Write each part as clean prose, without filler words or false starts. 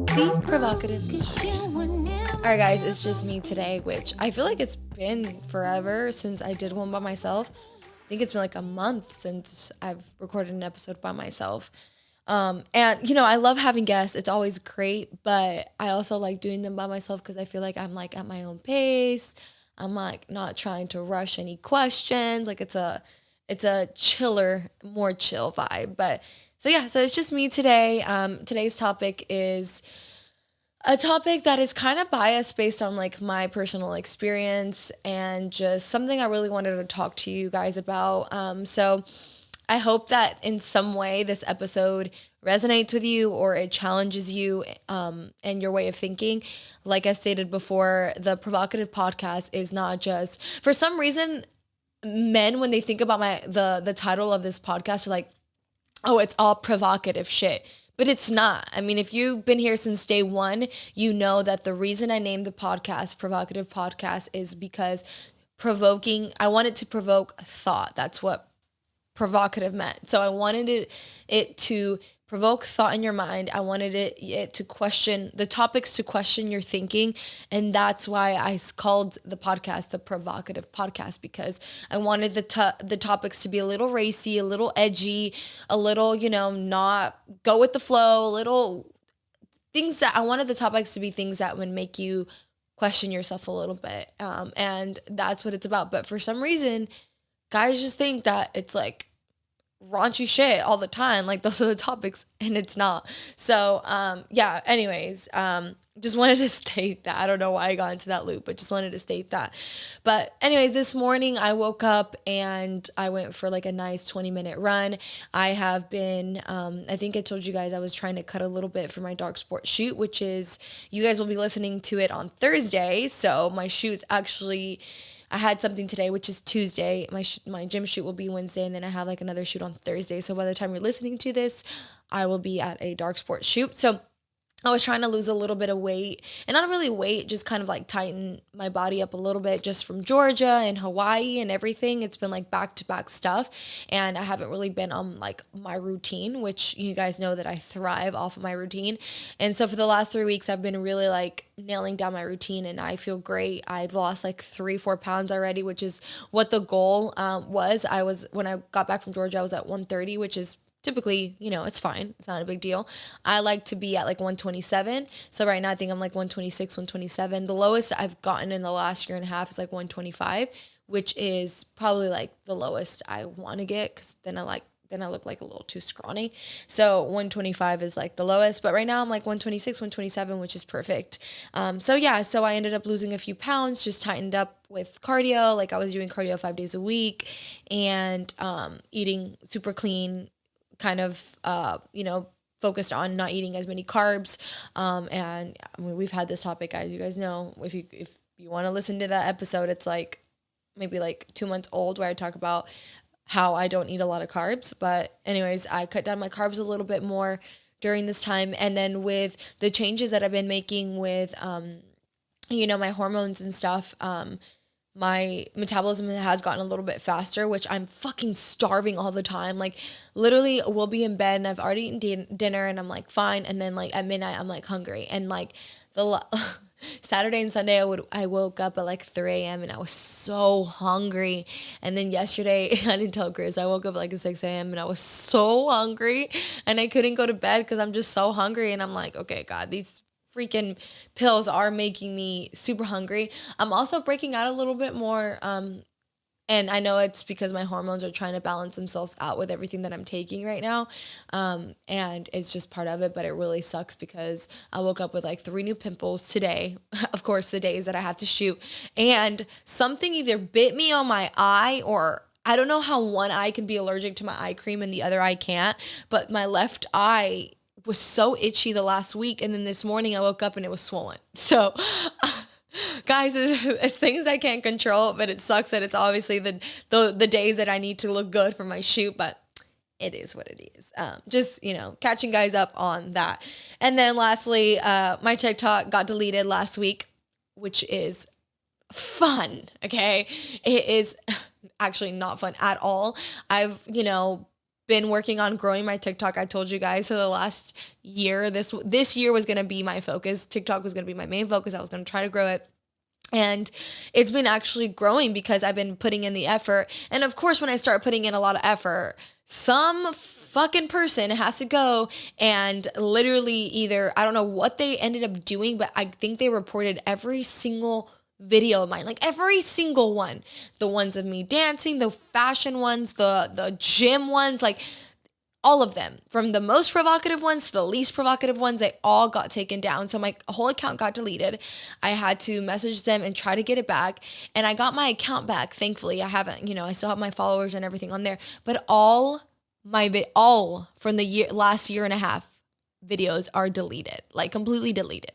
The provocative. Alright guys, it's just me today, which I feel like it's been forever since I did one by myself. I think it's been like a month since I've recorded an episode by myself. And I love having guests. It's always great, but I also like doing them by myself because I feel like I'm like at my own pace. I'm like not trying to rush any questions. Like it's a chiller, more chill vibe. But so it's just me today. Today's topic is a topic that is kind of biased based on like my personal experience and just something I really wanted to talk to you guys about. So I hope that in some way this episode resonates with you or it challenges you and your way of thinking. Like I've stated before, the provocative podcast is not just for some reason men when they think about the title of this podcast are like, oh, it's all provocative shit. But it's not. I mean, if you've been here since day one, you know that the reason I named the podcast Provocative Podcast is because I wanted to provoke thought. That's what provocative meant. So I wanted it to provoke thought in your mind. I wanted it to question the topics, to question your thinking. And that's why I called the podcast the Provocative Podcast, because I wanted the topics to be a little racy, a little edgy, a little, not go with the flow, a little things that I wanted the topics to be things that would make you question yourself a little bit. And that's what it's about. But for some reason, guys just think that it's like raunchy shit all the time. Like those are the topics and it's not. So, anyways, just wanted to state that. I don't know why I got into that loop, but just wanted to state that. But anyways, this morning I woke up and I went for like a nice 20-minute run. I have been, I think I told you guys I was trying to cut a little bit for my dark sport shoot, which is, you guys will be listening to it on Thursday. So my shoot's actually, I had something today, which is Tuesday. My gym shoot will be Wednesday, and then I have like another shoot on Thursday. So by the time you're listening to this, I will be at a dark sport shoot. So I was trying to lose a little bit of weight, and not really weight, just kind of like tighten my body up a little bit just from Georgia and Hawaii and everything. It's been like back-to-back stuff, and I haven't really been on like my routine, which you guys know that I thrive off of my routine. And so for the last 3 weeks, I've been really like nailing down my routine, and I feel great. I've lost like 3-4 pounds already, which is what the goal was. When I got back from Georgia, I was at 130, which is typically, it's fine. It's not a big deal. I like to be at like 127. So right now I think I'm like 126, 127. The lowest I've gotten in the last year and a half is like 125, which is probably like the lowest I want to get, because then I look like a little too scrawny. So 125 is like the lowest, but right now I'm like 126, 127, which is perfect. So I ended up losing a few pounds, just tightened up with cardio. Like I was doing cardio 5 days a week and eating super clean, kind of, focused on not eating as many carbs. And I mean, we've had this topic, guys, you guys know, if you want to listen to that episode, it's like maybe like 2 months old, where I talk about how I don't eat a lot of carbs. But anyways, I cut down my carbs a little bit more during this time. And then with the changes that I've been making with, my hormones and stuff, my metabolism has gotten a little bit faster, which I'm fucking starving all the time. Like literally we'll be in bed and I've already eaten dinner and I'm like fine. And then like at midnight, I'm like hungry. And like Saturday and Sunday, I woke up at like 3 a.m. and I was so hungry. And then yesterday, I didn't tell Chris, I woke up like at 6 a.m. and I was so hungry and I couldn't go to bed because I'm just so hungry. And I'm like, okay, God, these freaking pills are making me super hungry. I'm also breaking out a little bit more. And I know it's because my hormones are trying to balance themselves out with everything that I'm taking right now. And it's just part of it, but it really sucks because I woke up with like 3 new pimples today. Of course, the days that I have to shoot, and something either bit me on my eye, or I don't know how one eye can be allergic to my eye cream and the other eye can't, but my left eye was so itchy the last week, and then this morning I woke up and it was swollen. So guys, it's things I can't control, but it sucks that it's obviously the days that I need to look good for my shoot, but it is what it is. Just, catching guys up on that. And then lastly, my TikTok got deleted last week, which is fun. Okay. It is actually not fun at all. I've, been working on growing my TikTok. I told you guys for the last year, this year was going to be my focus. TikTok was going to be my main focus. I was going to try to grow it. And it's been actually growing because I've been putting in the effort. And of course, when I start putting in a lot of effort, some fucking person has to go and literally either, I don't know what they ended up doing, but I think they reported every single video of mine, like every single one. The ones of me dancing, the fashion ones, the gym ones, like all of them, from the most provocative ones to the least provocative ones, they all got taken down. So my whole account got deleted. I had to message them and try to get it back. And I got my account back. Thankfully, I haven't, I still have my followers and everything on there. But all from the last year and a half videos are deleted, like completely deleted.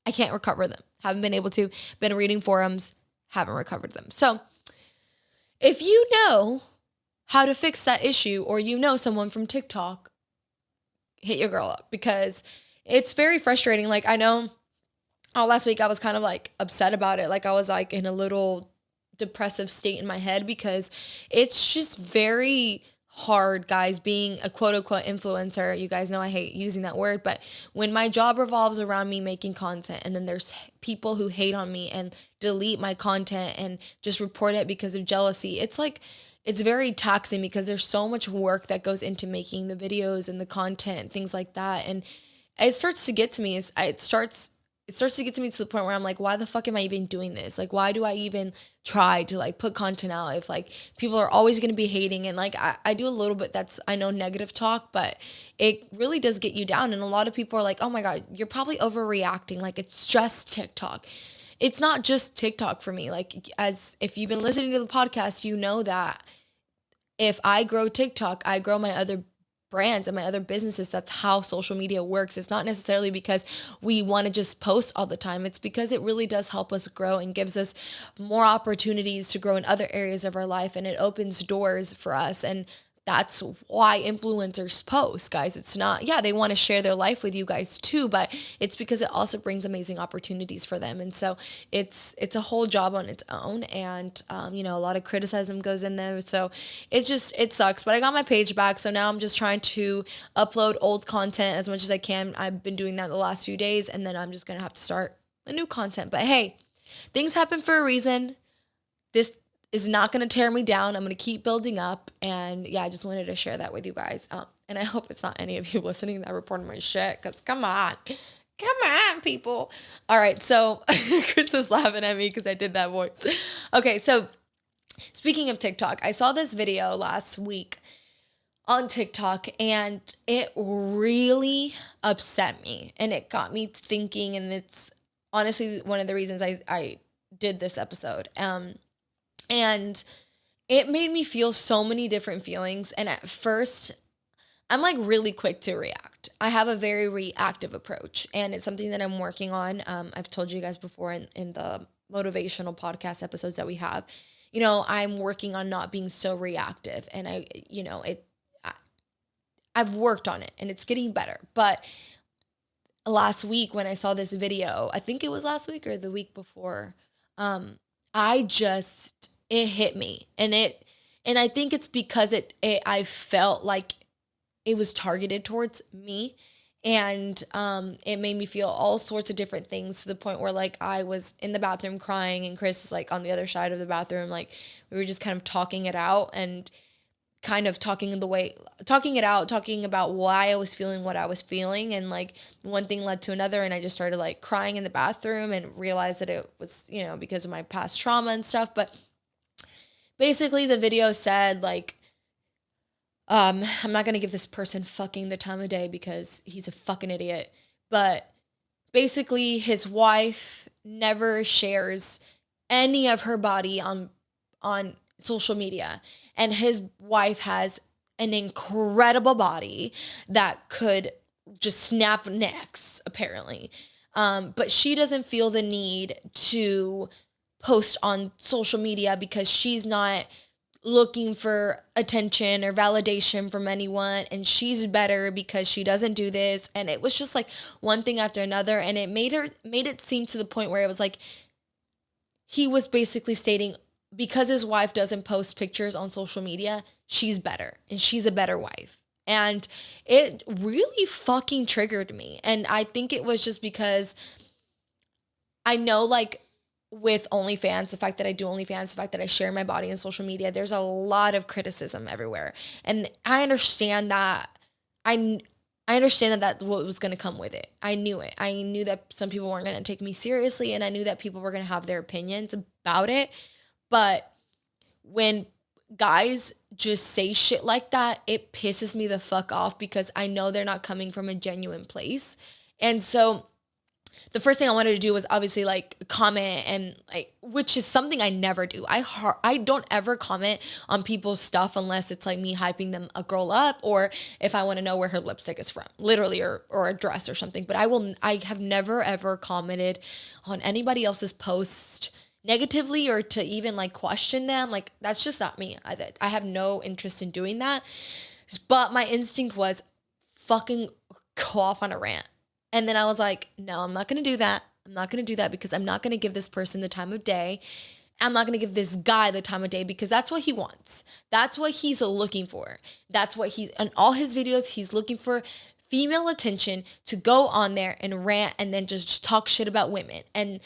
I can't recover them. Haven't been able to. Been reading forums, haven't recovered them. So if you know how to fix that issue, or someone from TikTok, hit your girl up, because it's very frustrating. Like, I know last week I was kind of like upset about it. Like, I was like in a little depressive state in my head, because it's just very hard, guys, being a quote unquote influencer. You guys know I hate using that word, but when my job revolves around me making content, and then there's people who hate on me and delete my content and just report it because of jealousy, it's very taxing, because there's so much work that goes into making the videos and the content, things like that. And it starts to get to me. It starts to get to me to the point where I'm like, why the fuck am I even doing this? Like, why do I even try to like put content out if like people are always going to be hating? And like, I do a little bit, that's, I know, negative talk, but it really does get you down. And a lot of people are like, oh my God, you're probably overreacting. Like, it's just TikTok. It's not just TikTok for me. Like, as if you've been listening to the podcast, you know that if I grow TikTok, I grow my other brands and my other businesses. That's how social media works. It's not necessarily because we want to just post all the time. It's because it really does help us grow and gives us more opportunities to grow in other areas of our life. And it opens doors for us. And that's why influencers post, guys. It's not, they want to share their life with you guys too, but it's because it also brings amazing opportunities for them. And so it's a whole job on its own. And, a lot of criticism goes in there. So it sucks, but I got my page back. So now I'm just trying to upload old content as much as I can. I've been doing that the last few days, and then I'm just going to have to start a new content. But hey, things happen for a reason. This is not going to tear me down. I'm going to keep building up. And I just wanted to share that with you guys. And I hope it's not any of you listening that reported my shit, because come on, people. All right. So Chris is laughing at me because I did that voice. Okay. So speaking of TikTok, I saw this video last week on TikTok, and it really upset me, and it got me thinking. And it's honestly one of the reasons I did this episode. And it made me feel so many different feelings. And at first, I'm like really quick to react. I have a very reactive approach, and it's something that I'm working on. I've told you guys before in the motivational podcast episodes that we have, I'm working on not being so reactive. And I've worked on it, and it's getting better. But last week when I saw this video, I think it was last week or the week before, it hit me, and I think it's because I felt like it was targeted towards me, and it made me feel all sorts of different things, to the point where like I was in the bathroom crying, and Chris was like on the other side of the bathroom. Like, we were just kind of talking it out, and kind of talking about why I was feeling what I was feeling. And like one thing led to another, and I just started like crying in the bathroom, and realized that it was, because of my past trauma and stuff. But basically the video said like, I'm not going to give this person fucking the time of day, because he's a fucking idiot. But basically his wife never shares any of her body on social media. And his wife has an incredible body that could just snap necks, apparently. But she doesn't feel the need to post on social media, because she's not looking for attention or validation from anyone, and she's better because she doesn't do this. And it was just like one thing after another, and it made it seem to the point where it was like he was basically stating, because his wife doesn't post pictures on social media, she's better, and she's a better wife. And it really fucking triggered me. And I think it was just because I know, like, with OnlyFans, the fact that I do OnlyFans, the fact that I share my body on social media, there's a lot of criticism everywhere. And I understand that. I understand that that's what was going to come with it. I knew it. I knew that some people weren't going to take me seriously, and I knew that people were going to have their opinions about it. But when guys just say shit like that, it pisses me the fuck off because I know they're not coming from a genuine place. And so the first thing I wanted to do was obviously like comment, and like, which is something I never do. I don't ever comment on people's stuff unless it's like me hyping a girl up, or if I want to know where her lipstick is from, literally, or a dress or something. But I have never ever commented on anybody else's post negatively, or to even like question them. Like, that's just not me. I have no interest in doing that. But my instinct was fucking go off on a rant. And then I was like, no, I'm not going to do that. I'm not going to do that because I'm not going to give this person the time of day. I'm not going to give this guy the time of day because that's what he wants. That's what he's looking for. That's what in all his videos, he's looking for female attention to go on there and rant and then just talk shit about women. And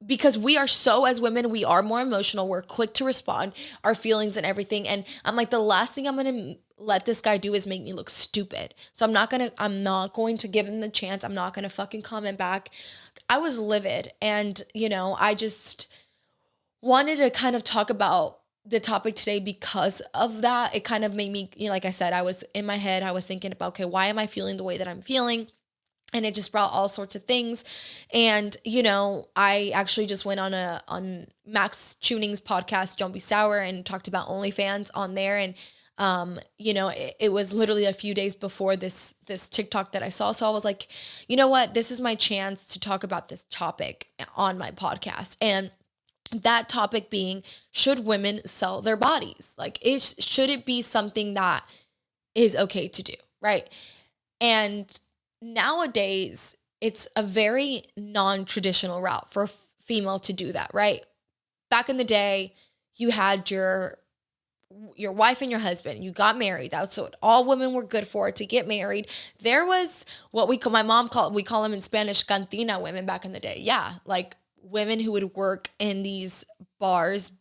because we are as women, we are more emotional. We're quick to respond, our feelings and everything. And I'm like, the last thing I'm going to let this guy do is make me look stupid. So I'm not going to give him the chance. I'm not going to fucking comment back. I was livid. And, I just wanted to kind of talk about the topic today because of that. It kind of made me, like I said, I was in my head, I was thinking about, okay, why am I feeling the way that I'm feeling? And it just brought all sorts of things. And, I actually just went on Max Tuning's podcast, Don't Be Sour, and talked about OnlyFans on there. And, it was literally a few days before this TikTok that I saw. So I was like, you know what? This is my chance to talk about this topic on my podcast. And that topic being, should women sell their bodies? Like, should it be something that is okay to do? Right. And nowadays, it's a very non-traditional route for a female to do that, right? Back in the day, you had your wife and your husband. You got married. That's what all women were good for, to get married. There was what we call them in Spanish, cantina women back in the day. Yeah, like women who would work in these bars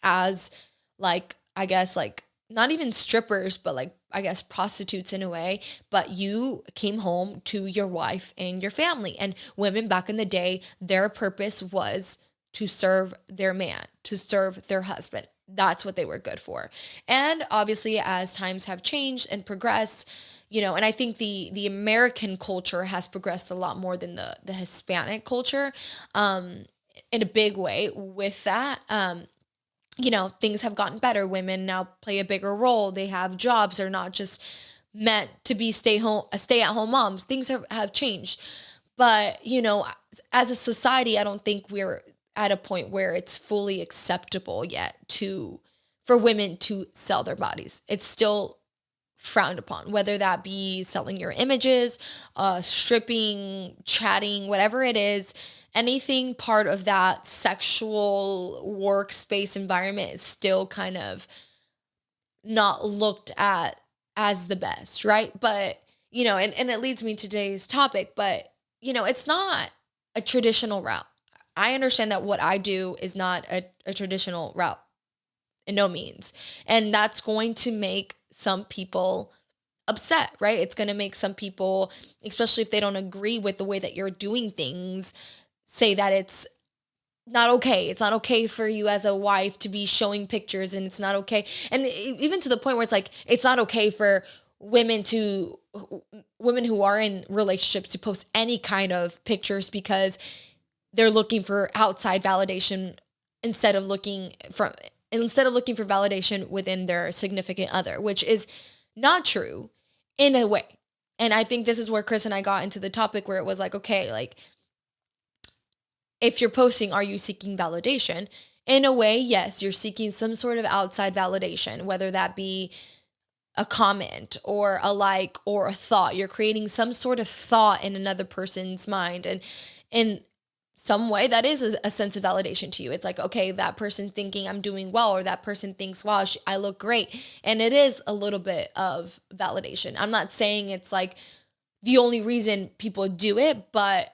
as, like, I guess, like, not even strippers, but like, I guess, prostitutes in a way. But you came home to your wife and your family. And women back in the day, their purpose was to serve their man, to serve their husband. That's what they were good for. And obviously, as times have changed and progressed, and I think the American culture has progressed a lot more than the Hispanic culture, in a big way with that. Things have gotten better. Women now play a bigger role. They have jobs. They're not just meant to be stay-at-home moms. Things have changed. But, as a society, I don't think we're at a point where it's fully acceptable yet for women to sell their bodies. It's still frowned upon, whether that be selling your images, stripping, chatting, whatever it is. Anything part of that sexual workspace environment is still kind of not looked at as the best, right? But, and it leads me to today's topic, but, it's not a traditional route. I understand that what I do is not a traditional route, in no means. And that's going to make some people upset, right? It's going to make some people, especially if they don't agree with the way that you're doing things, say that it's not okay. It's not okay for you as a wife to be showing pictures, and it's not okay. And even to the point where it's like, it's not okay for women who are in relationships to post any kind of pictures because they're looking for outside validation instead of looking for validation within their significant other, which is not true in a way. And I think this is where Chris and I got into the topic where it was like, okay, like, if you're posting, are you seeking validation? In a way, yes, you're seeking some sort of outside validation, whether that be a comment or a like or a thought. You're creating some sort of thought in another person's mind. And some way that is a sense of validation to you. It's like, okay, that person thinking I'm doing well, or that person thinks, wow, I look great. And it is a little bit of validation. I'm not saying it's like the only reason people do it, but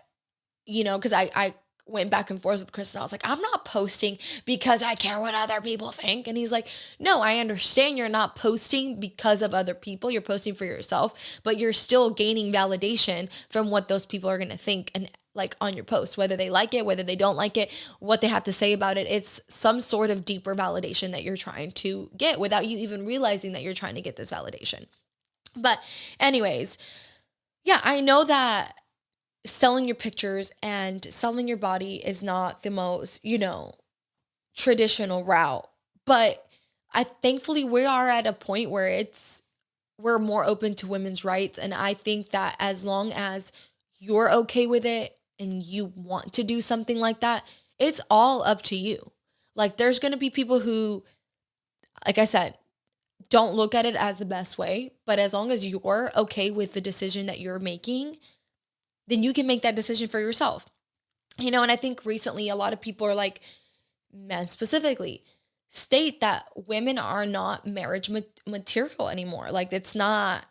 because I went back and forth with Chris and I was like, I'm not posting because I care what other people think. And he's like, no, I understand you're not posting because of other people. You're posting for yourself, but you're still gaining validation from what those people are going to think and like on your post, whether they like it, whether they don't like it, what they have to say about it. It's some sort of deeper validation that you're trying to get without you even realizing that you're trying to get this validation. But anyways, yeah, I know that selling your pictures and selling your body is not the most, traditional route. But thankfully we are at a point where we're more open to women's rights. And I think that as long as you're okay with it and you want to do something like that, it's all up to you. Like there's going to be people who, like I said, don't look at it as the best way, but as long as you're okay with the decision that you're making, then you can make that decision for yourself. And I think recently a lot of people are like, men specifically, state that women are not marriage material anymore. Like it's not,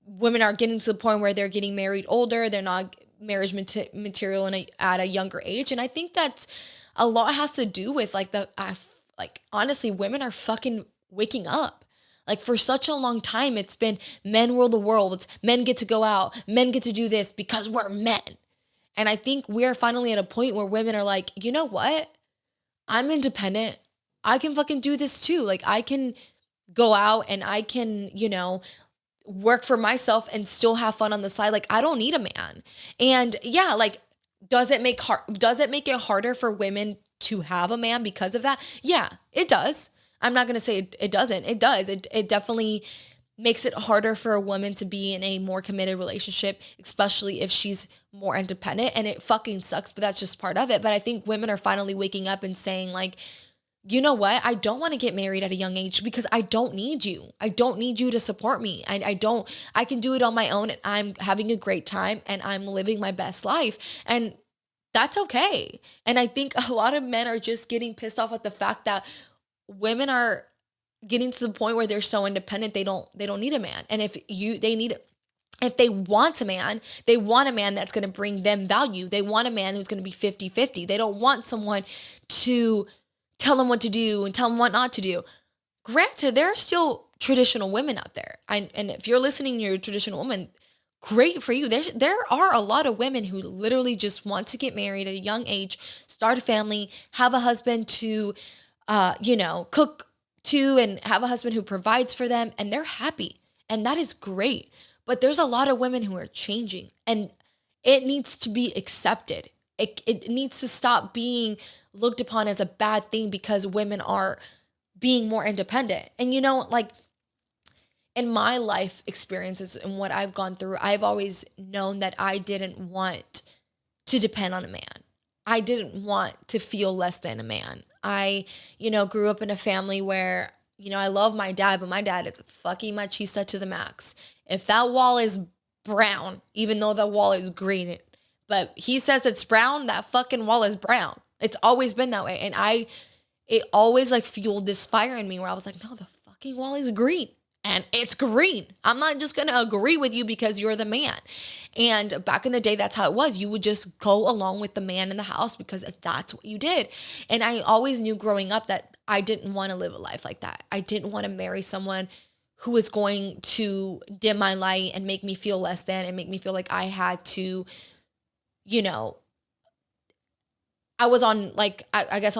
women are getting to the point where they're getting married older. They're not marriage material at a younger age. And I think that's a lot has to do with like honestly, women are fucking waking up. Like for such a long time, it's been men rule the world. It's men get to go out. Men get to do this because we're men. And I think we're finally at a point where women are like, you know what? I'm independent. I can fucking do this too. Like I can go out and I can, work for myself and still have fun on the side. Like I don't need a man. And yeah, like does it make it harder for women to have a man because of that? Yeah, it does. I'm not going to say it doesn't. It does. It definitely makes it harder for a woman to be in a more committed relationship, especially if she's more independent, and it fucking sucks, but that's just part of it. But I think women are finally waking up and saying like, you know what? I don't want to get married at a young age because I don't need you. I don't need you to support me. I can do it on my own and I'm having a great time and I'm living my best life. And that's okay. And I think a lot of men are just getting pissed off at the fact that women are getting to the point where they're so independent, they don't need a man. And if they want a man, they want a man that's going to bring them value. They want a man who's going to be 50-50. They don't want someone to tell them what to do and tell them what not to do. Granted, there are still traditional women out there. And if you're listening, you're a traditional woman, great for you. There are a lot of women who literally just want to get married at a young age, start a family, have a husband to, cook to, and have a husband who provides for them, and they're happy. And that is great. But there's a lot of women who are changing, and it needs to be accepted. It needs to stop being looked upon as a bad thing because women are being more independent. And like in my life experiences and what I've gone through, I've always known that I didn't want to depend on a man. I didn't want to feel less than a man. I, grew up in a family where, I love my dad, but my dad is fucking machista to the max. If that wall is brown, even though the wall is green, but he says it's brown, that fucking wall is brown. It's always been that way. And it always like fueled this fire in me where I was like, no, the fucking wall is green. And it's green. I'm not just going to agree with you because you're the man. And back in the day, that's how it was. You would just go along with the man in the house because that's what you did. And I always knew growing up that I didn't want to live a life like that. I didn't want to marry someone who was going to dim my light and make me feel less than and make me feel like I had to, I was on like, I guess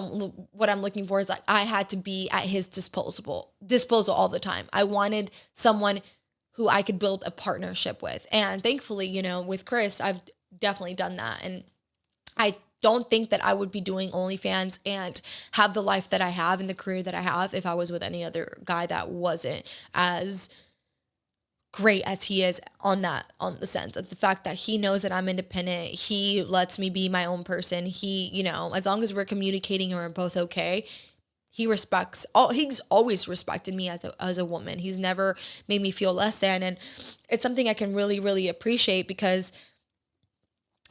what I'm looking for is like, I had to be at his disposal all the time. I wanted someone who I could build a partnership with. And thankfully, with Chris, I've definitely done that. And I don't think that I would be doing OnlyFans and have the life that I have and the career that I have if I was with any other guy that wasn't as great as he is on the sense of the fact that he knows that I'm independent. He lets me be my own person. He, as long as we're communicating and we're both okay, he's always respected me as a woman. He's never made me feel less than. And it's something I can really, really appreciate because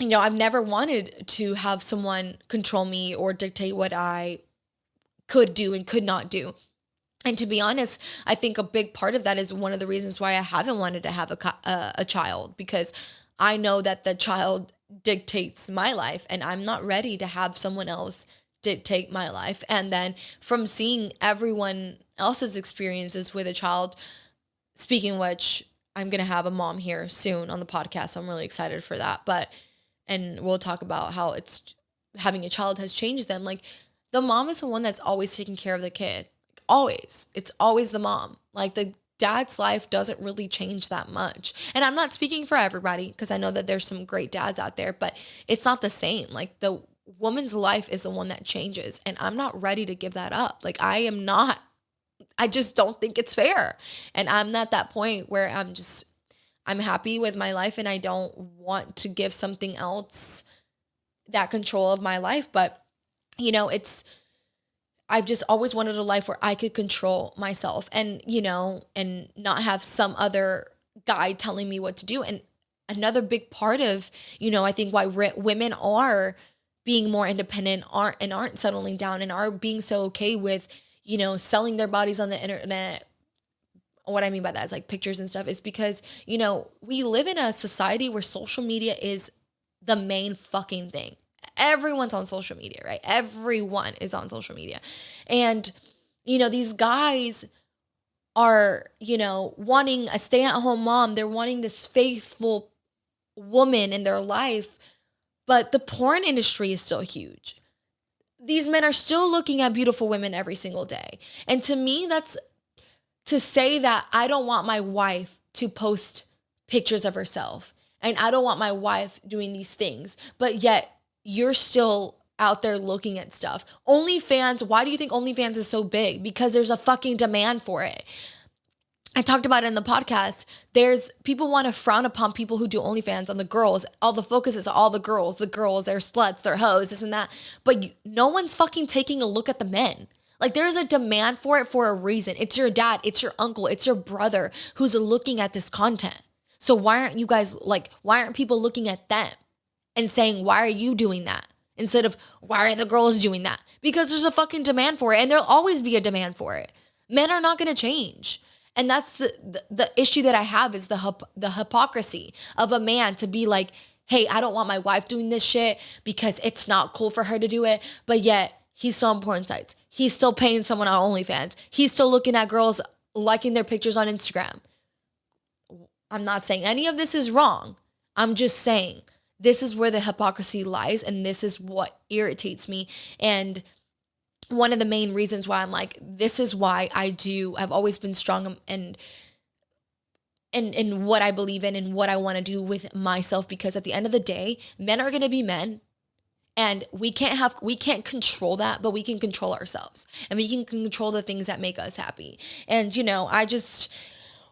I've never wanted to have someone control me or dictate what I could do and could not do. And to be honest, I think a big part of that is one of the reasons why I haven't wanted to have a child, because I know that the child dictates my life and I'm not ready to have someone else dictate my life. And then from seeing everyone else's experiences with a child, speaking which, I'm going to have a mom here soon on the podcast. So I'm really excited for that. And we'll talk about how it's having a child has changed them. Like, the mom is the one that's always taking care of the kid. Always. It's always the mom. Like, the dad's life doesn't really change that much. And I'm not speaking for everybody, because I know that there's some great dads out there, but it's not the same. Like, the woman's life is the one that changes, and I'm not ready to give that up. Like, I just don't think it's fair. And I'm at that point where I'm happy with my life, and I don't want to give something else that control of my life. But, I've just always wanted a life where I could control myself and not have some other guy telling me what to do. And another big part of, I think why women are being more independent aren't settling down and are being so okay with, selling their bodies on the internet. What I mean by that is like pictures and stuff, is because, we live in a society where social media is the main fucking thing. Everyone's on social media, right? Everyone is on social media. And, these guys are, wanting a stay-at-home mom. They're wanting this faithful woman in their life. But the porn industry is still huge. These men are still looking at beautiful women every single day. And to me, that's to say that I don't want my wife to post pictures of herself. And I don't want my wife doing these things. But yet, you're still out there looking at stuff. OnlyFans, why do you think OnlyFans is so big? Because there's a fucking demand for it. I talked about it in the podcast. People want to frown upon people who do OnlyFans on the girls. All the focus is all the girls, they're sluts, they're hoes, this and that. But no one's fucking taking a look at the men. Like, there's a demand for it for a reason. It's your dad, it's your uncle, it's your brother who's looking at this content. So why aren't people looking at them and saying, why are you doing that? Instead of, why are the girls doing that? Because there's a fucking demand for it, and there'll always be a demand for it. Men are not going to change. And that's the issue that I have, is the hypocrisy of a man to be like, hey, I don't want my wife doing this shit because it's not cool for her to do it. But yet he's still on porn sites. He's still paying someone on OnlyFans. He's still looking at girls liking their pictures on Instagram. I'm not saying any of this is wrong. I'm just saying this is where the hypocrisy lies, and this is what irritates me. And one of the main reasons why I'm like, this is why I've always been strong and what I believe in and what I want to do with myself, because at the end of the day, men are going to be men, and we can't control that, but we can control ourselves, and we can control the things that make us happy. And, I just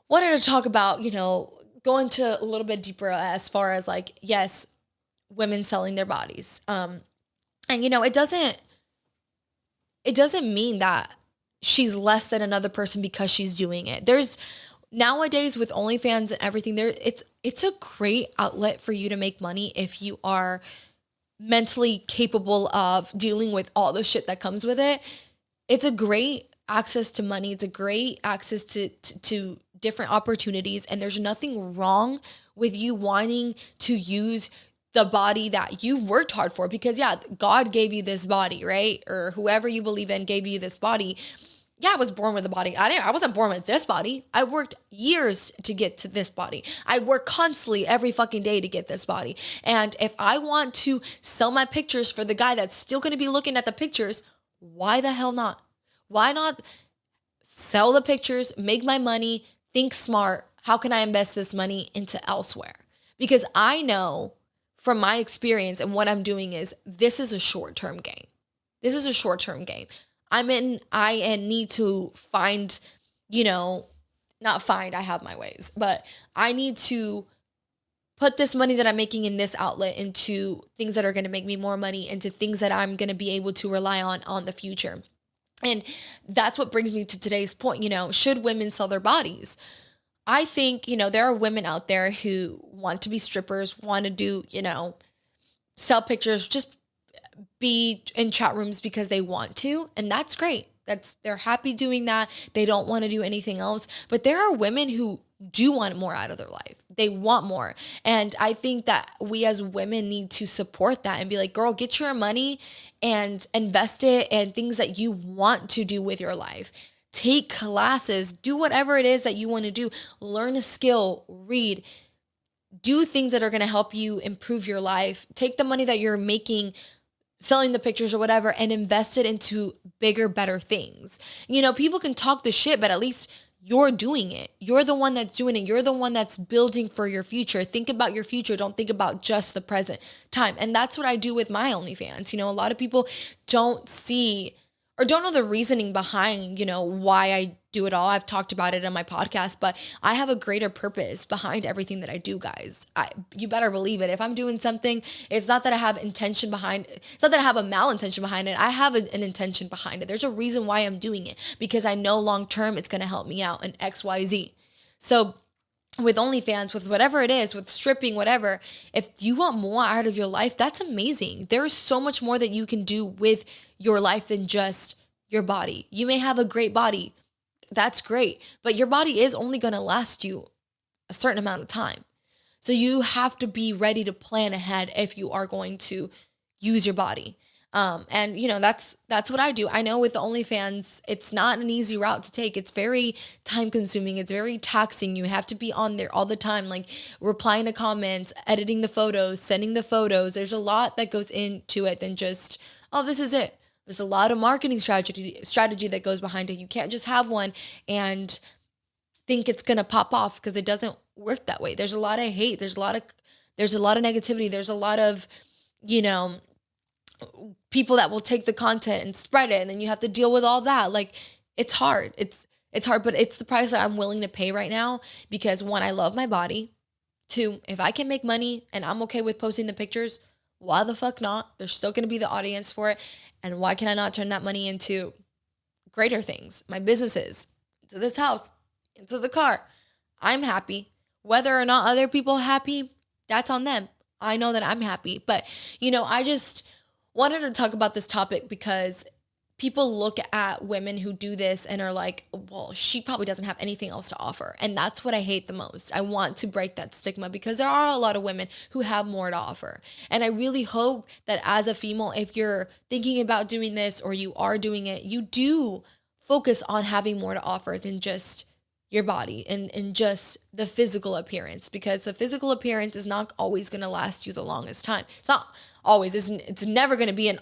wanted to talk about, go into a little bit deeper as far as like, yes, women selling their bodies. And, it doesn't mean that she's less than another person because she's doing it. There's nowadays with OnlyFans and everything there, it's a great outlet for you to make money if you are mentally capable of dealing with all the shit that comes with it. It's a great access to money. It's a great access to different opportunities. And there's nothing wrong with you wanting to use the body that you've worked hard for, because God gave you this body, right? Or whoever you believe in gave you this body. Yeah, I was born with a body. I wasn't born with this body. I worked years to get to this body. I work constantly every fucking day to get this body. And if I want to sell my pictures for the guy that's still going to be looking at the pictures, why the hell not? Why not sell the pictures, make my money, think smart? How can I invest this money into elsewhere? Because I know from my experience and what I'm doing is this is a short-term game. This is a short-term game. I need to find, I have my ways, but I need to put this money that I'm making in this outlet into things that are going to make me more money, into things that I'm going to be able to rely on the future. And that's what brings me to today's point. Should women sell their bodies? I think, there are women out there who want to be strippers, want to do, sell pictures, just be in chat rooms because they want to, and that's great. They're happy doing that. They don't want to do anything else. But there are women who do want more out of their life. They want more. And I think that we as women need to support that and be like, girl, get your money and invest it in things that you want to do with your life. Take classes, do whatever it is that you want to do. Learn a skill, read, do things that are going to help you improve your life. Take the money that you're making selling the pictures or whatever and invest it into bigger, better things. You know, people can talk the shit, but at least you're doing it. You're the one that's doing it. You're the one that's building for your future. Think about your future. Don't think about just the present time. And that's what I do with my OnlyFans. You know, a lot of people don't see or don't know the reasoning behind, you know, why I do it all. I've talked about it on my podcast, but I have a greater purpose behind everything that I do, guys. You better believe it. If I'm doing something, it's not that I have intention behind it. It's not that I have a malintention behind it. I have an intention behind it. There's a reason why I'm doing it, because I know long-term it's going to help me out in X, Y, Z. So with OnlyFans, with whatever it is, with stripping, whatever, if you want more out of your life, that's amazing. There is so much more that you can do with your life than just your body. You may have a great body. That's great. But your body is only going to last you a certain amount of time. So you have to be ready to plan ahead if you are going to use your body. And you know, that's what I do. I know with the OnlyFans, it's not an easy route to take. It's very time consuming. It's very taxing. You have to be on there all the time, like replying to comments, editing the photos, sending the photos. There's a lot that goes into it than just, oh, this is it. There's a lot of marketing strategy that goes behind it. You can't just have one and think it's going to pop off, because it doesn't work that way. There's a lot of hate. There's a lot of negativity. There's a lot of, you know, people that will take the content and spread it, and then you have to deal with all that. Like, it's hard. It's hard, but it's the price that I'm willing to pay right now, because one, I love my body. Two, if I can make money and I'm okay with posting the pictures, why the fuck not? There's still going to be the audience for it. And why can I not turn that money into greater things? My businesses, into this house, into the car. I'm happy. Whether or not other people are happy, that's on them. I know that I'm happy. But, you know, I just wanted to talk about this topic because people look at women who do this and are like, well, she probably doesn't have anything else to offer. And that's what I hate the most. I want to break that stigma, because there are a lot of women who have more to offer. And I really hope that as a female, if you're thinking about doing this or you are doing it, you do focus on having more to offer than just your body and just the physical appearance, because the physical appearance is not always going to last you the longest time. It's not always. It's never going to be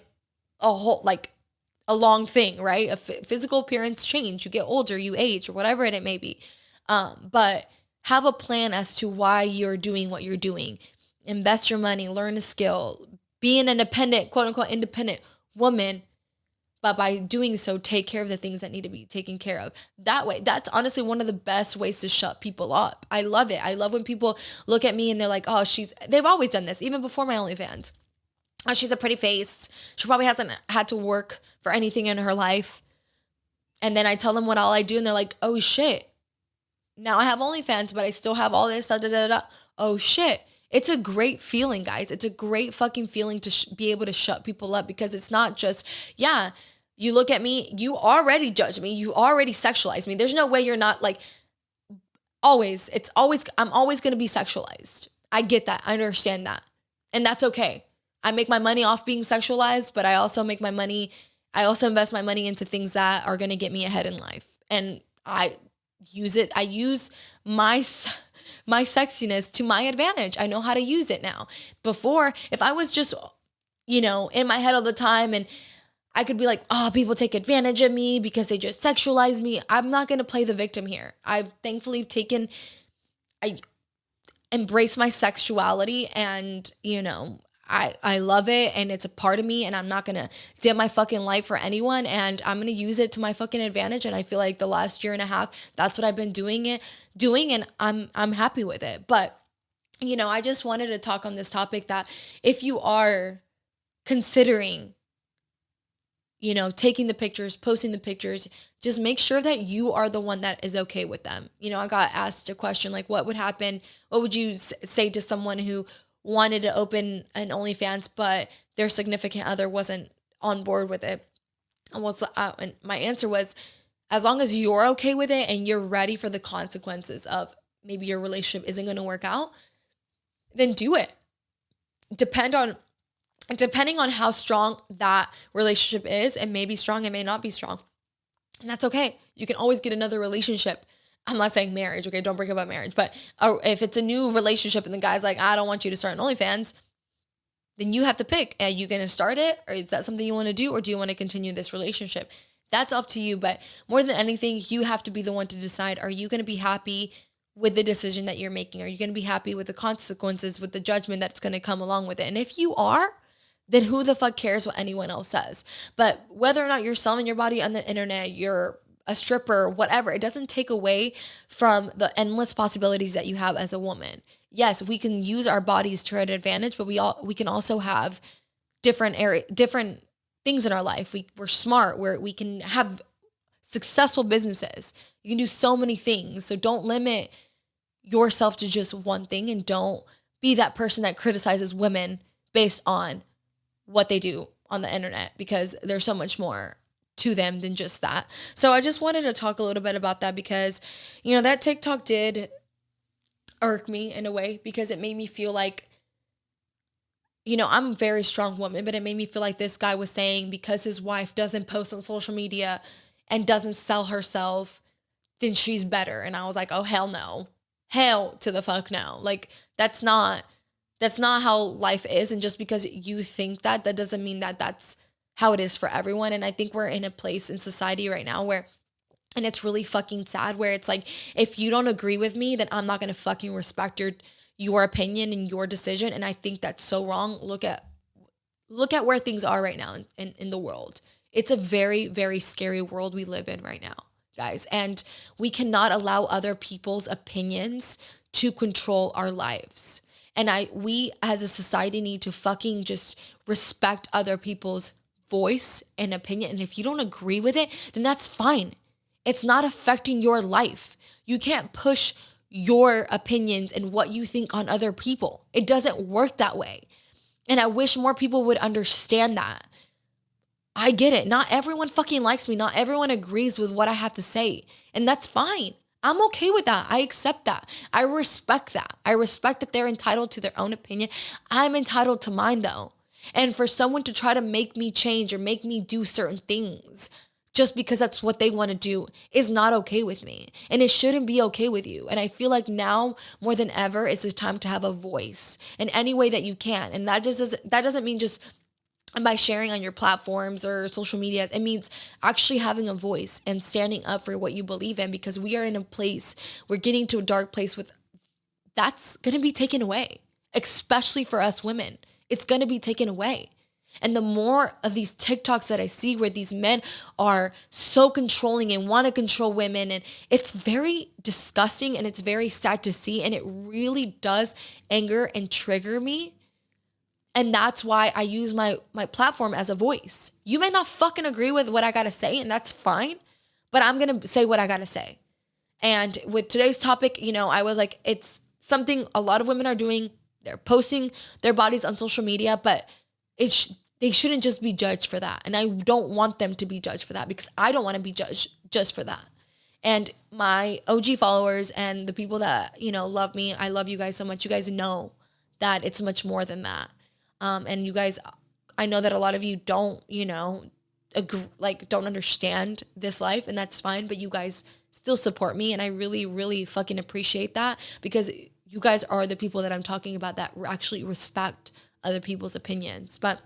a long thing, right? Physical appearance change. You get older, you age, or whatever it may be. But have a plan as to why you're doing what you're doing. Invest your money, learn a skill, be an independent, quote unquote, independent woman. But by doing so, take care of the things that need to be taken care of. That way, that's honestly one of the best ways to shut people up. I love it. I love when people look at me and they're like, oh, they've always done this, even before my OnlyFans. Oh, she's a pretty face. She probably hasn't had to work for anything in her life. And then I tell them what all I do, and they're like, oh shit. Now I have OnlyFans, but I still have all this, da da da da. Oh shit. It's a great feeling, guys. It's a great fucking feeling to be able to shut people up, because it's not just, yeah, you look at me, you already judge me, you already sexualize me. There's no way you're not, like, I'm always going to be sexualized. I get that. I understand that. And that's okay. I make my money off being sexualized, but I also invest my money into things that are going to get me ahead in life. And I use my sexiness to my advantage. I know how to use it now. Before, if I was just, you know, in my head all the time, and I could be like, oh, people take advantage of me because they just sexualize me. I'm not going to play the victim here. I've thankfully I embrace my sexuality, and, you know, I love it, and it's a part of me, and I'm not going to dim my fucking light for anyone, and I'm going to use it to my fucking advantage. And I feel like the last year and a half, that's what I've been doing, and I'm happy with it. But, you know, I just wanted to talk on this topic, that if you are considering, you know, taking the pictures, posting the pictures, just make sure that you are the one that is okay with them. You know, I got asked a question like, what would happen? What would you say to someone who wanted to open an OnlyFans, but their significant other wasn't on board with it. And my answer was, as long as you're okay with it and you're ready for the consequences of maybe your relationship isn't going to work out, then do it. Depending on how strong that relationship is, it may be strong, it may not be strong. And that's okay. You can always get another relationship. I'm not saying marriage, okay? Don't bring up marriage. But if it's a new relationship and the guy's like, I don't want you to start an OnlyFans, then you have to pick. Are you going to start it? Or is that something you want to do? Or do you want to continue this relationship? That's up to you. But more than anything, you have to be the one to decide, are you going to be happy with the decision that you're making? Are you going to be happy with the consequences, with the judgment that's going to come along with it? And if you are, then who the fuck cares what anyone else says? But whether or not you're selling your body on the internet, you're a stripper, whatever, it doesn't take away from the endless possibilities that you have as a woman. Yes, we can use our bodies to our advantage, but we can also have different things in our life. We're smart, we can have successful businesses. You can do so many things. So don't limit yourself to just one thing, and don't be that person that criticizes women based on what they do on the internet, because there's so much more to them than just that. So I just wanted to talk a little bit about that, because, that TikTok did irk me in a way, because it made me feel like, I'm a very strong woman, but it made me feel like this guy was saying because his wife doesn't post on social media and doesn't sell herself, then she's better. And I was like, oh, hell no. Hell to the fuck no. Like, that's not how life is. And just because you think that doesn't mean that that's how it is for everyone. And I think we're in a place in society right now where, and it's really fucking sad, where it's like, if you don't agree with me, then I'm not going to fucking respect your opinion and your decision. And I think that's so wrong. Look at where things are right now in the world. It's a very, very scary world we live in right now, guys. And we cannot allow other people's opinions to control our lives. And we as a society need to fucking just respect other people's voice and opinion. And if you don't agree with it, then that's fine. It's not affecting your life. You can't push your opinions and what you think on other people. It doesn't work that way. And I wish more people would understand that. I get it. Not everyone fucking likes me. Not everyone agrees with what I have to say. And that's fine. I'm okay with that. I accept that. I respect that. I respect that they're entitled to their own opinion. I'm entitled to mine though. And for someone to try to make me change or make me do certain things just because that's what they want to do is not okay with me. And it shouldn't be okay with you. And I feel like now more than ever is the time to have a voice in any way that you can. And that doesn't mean just by sharing on your platforms or social media. It means actually having a voice and standing up for what you believe in, because we are in a place, we're getting to a dark place with that's going to be taken away, especially for us women. It's going to be taken away. And the more of these TikToks that I see where these men are so controlling and want to control women, and it's very disgusting and it's very sad to see. And it really does anger and trigger me. And that's why I use my platform as a voice. You may not fucking agree with what I got to say, and that's fine, but I'm going to say what I got to say. And with today's topic, I was like, it's something a lot of women are doing. They're posting their bodies on social media, but they shouldn't just be judged for that. And I don't want them to be judged for that, because I don't want to be judged just for that. And my OG followers and the people that, love me, I love you guys so much. You guys know that it's much more than that. And you guys, I know that a lot of you don't, don't understand this life, and that's fine, but you guys still support me. And I really, really fucking appreciate that, because you guys are the people that I'm talking about that actually respect other people's opinions. But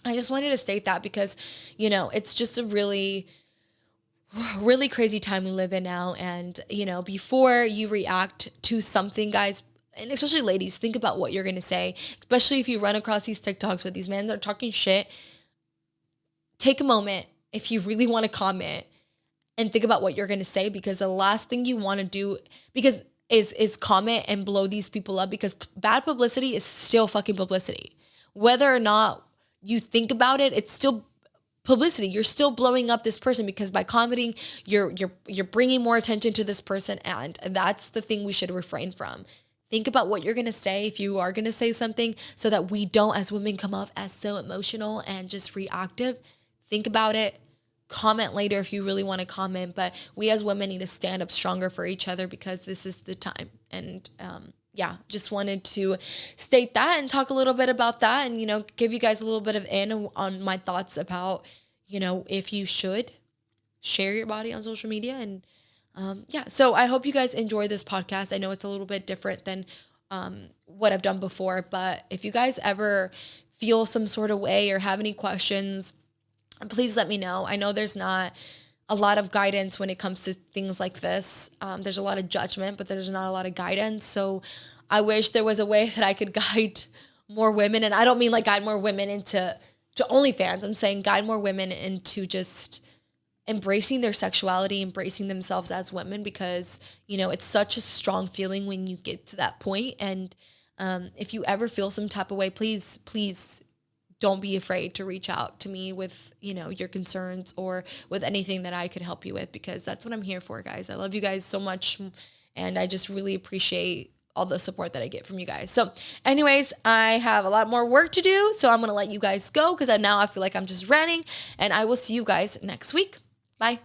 I just wanted to state that because, it's just a really, really crazy time we live in now. And, before you react to something, guys, and especially ladies, think about what you're going to say, especially if you run across these TikToks where these men that are talking shit. Take a moment if you really want to comment and think about what you're going to say, because the last thing you want to do is comment and blow these people up, because bad publicity is still fucking publicity. Whether or not you think about it, it's still publicity. You're still blowing up this person, because by commenting, you're bringing more attention to this person, and that's the thing we should refrain from. Think about what you're going to say if you are going to say something, so that we don't, as women, come off as so emotional and just reactive. Think about it. Comment later if you really want to comment. But we as women need to stand up stronger for each other, because this is the time. And just wanted to state that and talk a little bit about that, and, give you guys a little bit of on my thoughts about, if you should share your body on social media. And so I hope you guys enjoy this podcast. I know it's a little bit different than what I've done before, but if you guys ever feel some sort of way or have any questions, please let me know. I know there's not a lot of guidance when it comes to things like this. There's a lot of judgment, but there's not a lot of guidance. So I wish there was a way that I could guide more women. And I don't mean like guide more women into OnlyFans. I'm saying guide more women into just embracing their sexuality, embracing themselves as women, because, it's such a strong feeling when you get to that point. And if you ever feel some type of way, please don't be afraid to reach out to me with, your concerns or with anything that I could help you with, because that's what I'm here for, guys. I love you guys so much, and I just really appreciate all the support that I get from you guys. So anyways, I have a lot more work to do, so I'm going to let you guys go, because now I feel like I'm just ranting, and I will see you guys next week. Bye.